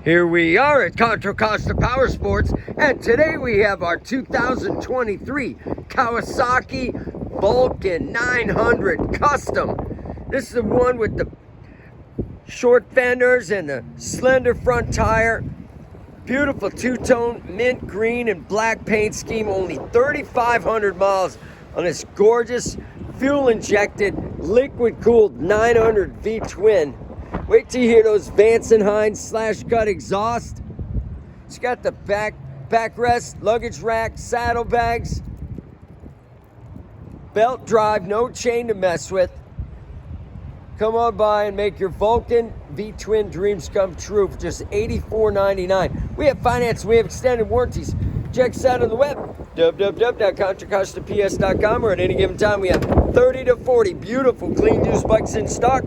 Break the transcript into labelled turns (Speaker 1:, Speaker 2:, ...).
Speaker 1: Here we are at Contra Costa Powersports, and today we have our 2023 Kawasaki Vulcan 900 Custom. This is the one with the short fenders and the slender front tire. Beautiful two-tone mint green and black paint scheme. Only 3,500 miles on this gorgeous fuel-injected, liquid-cooled 900 V-twin. Wait till you hear those Vance & Hines slash gut exhaust. It's got the backrest, luggage rack, saddlebags, belt drive, no chain to mess with. Come on by and make your Vulcan V-twin dreams come true for just $84.99. We have finance, we have extended warranties. Check us out on the web, www.contracostaps.com, or at any given time we have 30 to 40 beautiful clean used bikes in stock.